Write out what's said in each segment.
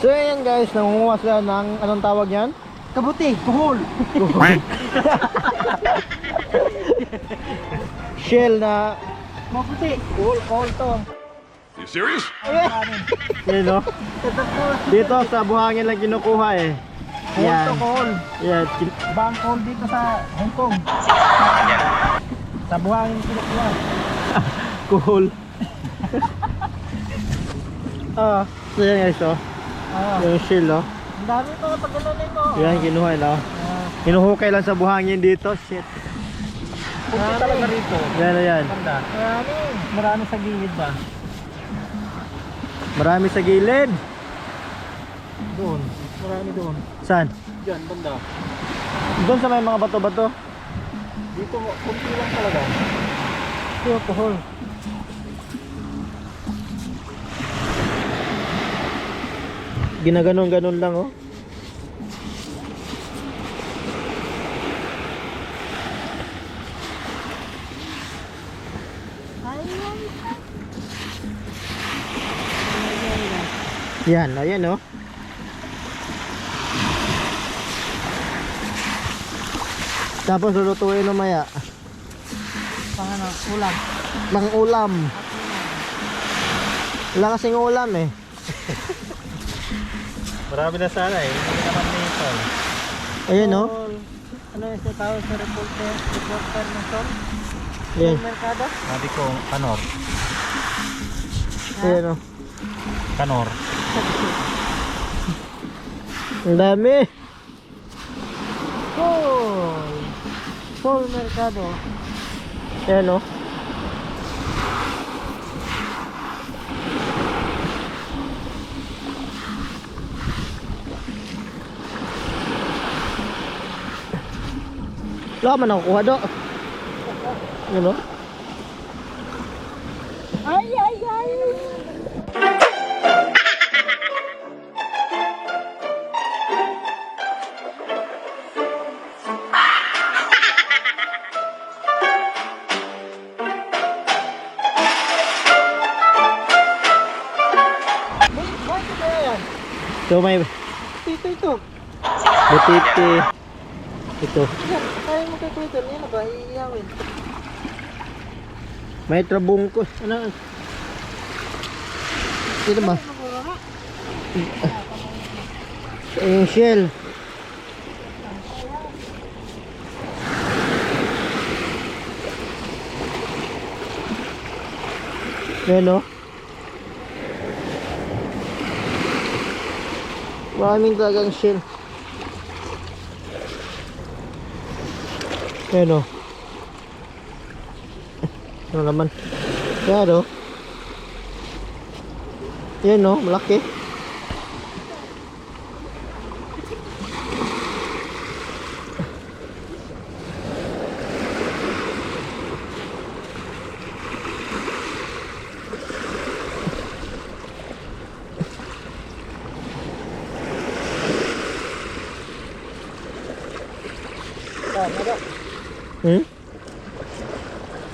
So ayan guys, nangunguha sila ng anong tawag yan? Kabuti, kuhol. Shell na Maputi. cool to. You serious? Yan no? Dito sa buhangin lang kinukuha eh. Kuhol to, kuhol. Yan. Ibang kuhol dito sa Hong Kong. Sa buhangin kinukuha. Cool. So yan guys oh. Yung shell oh. Ang dami to, pagkano nito. Yan kinuha no. Hinuhukay lang sa buhangin dito. Shit. Punti talaga rito. Yan. Ganda. Marami sa gilid ba? Marami sa gilid. Doon. Marami doon. Saan? Diyan, banda. Doon sa may mga bato-bato. Dito, kunti lang talaga. Ito, kuhol. Ginaganon-ganon lang oh. Yan, ayan oh. Tapos lulutuin mamaya. Pangano, ulam. Mang ulam. Wala kasing ulam eh. Marami na sana eh. Hindi naman nito. Ayan oh. Ano yung sa tao sa reporter ng Sol? Ayan. Merkado? Sabi ko, kanor. Ayan oh. Kanor. Ang dami. Sol Merkado. Ayan oh. Wala man nakukuha do. Yun o. Ay! Bakit kaya yan? So may Ito. butiti. Ito. Yan, kaya mo kay Kuya yan na ba? Iiyawin. May trabungkos. Ano? Ito ba? Yung shell. Yan o. Maraming talagang shell. Yan o. Ano naman? Yan o. Yan o, malaki.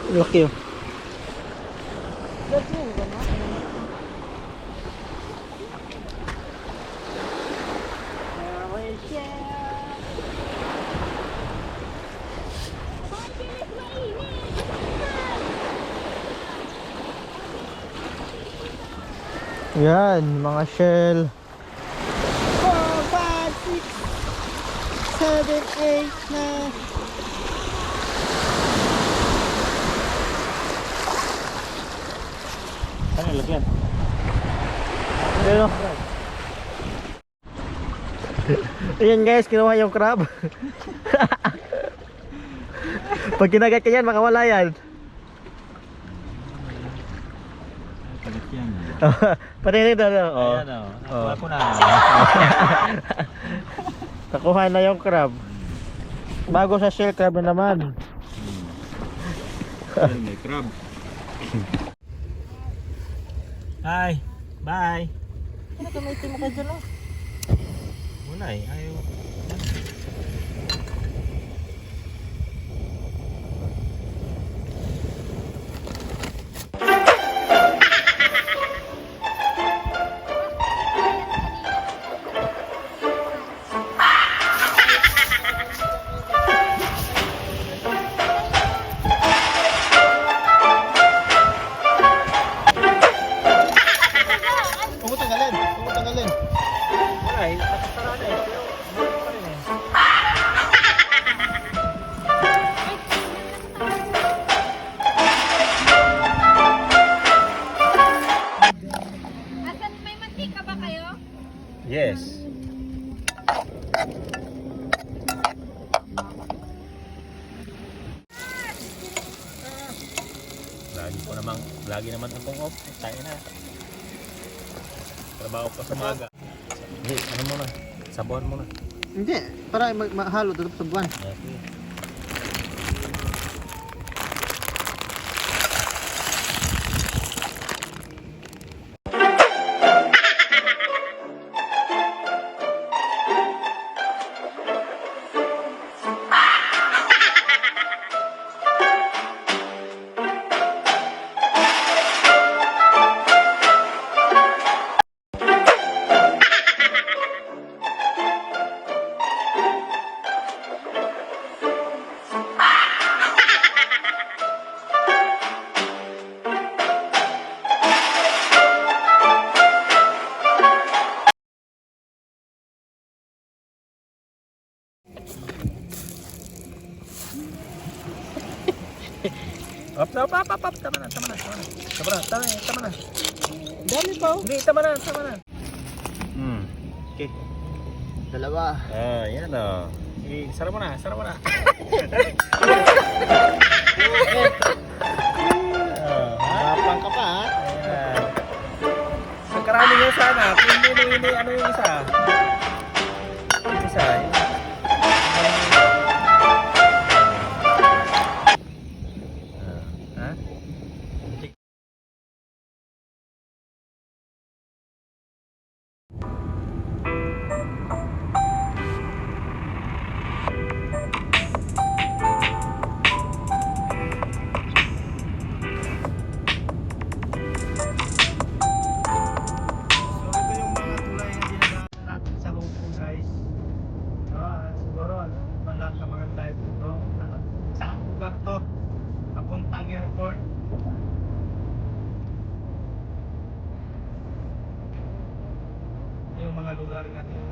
Laki oh. Yan, mga shell. 4, 5, 6, 7, 8, 9. Ano lagyan? Pero ayan guys, kinuha yung crab. Pag kinagat ka yan, makawala yan. Kagat yan. Pati nito oh. Ayan o. Nakuha ko na. Nakuha na yung crab. Bago sa shell crab na naman. Ayan, may crab. Hi. Bye. Ano ka may timo ka dyan oh? Wala eh. Ayaw. Lagi naman akong off. Tayo na. Trabaho pa sa maga. Hindi, ano muna? Sabuhan muna. Hindi, para mahalo dito sa buwan. Okay. Up. Tama na. Dami pa oh. Hindi, tama na. Okay. Dalawa. Yan o. Sarap mo na. Hapang ka pa ha. Ayan. So, karami nga sana. Kung hindi, ano yung isa? Yung isa, ha? So ito yung mga tulay na ginagamit natin sa Hong Kong guys. Siguro malak ka mga type ito. Sa lugar to, papuntang airport. Yung mga lugar natin.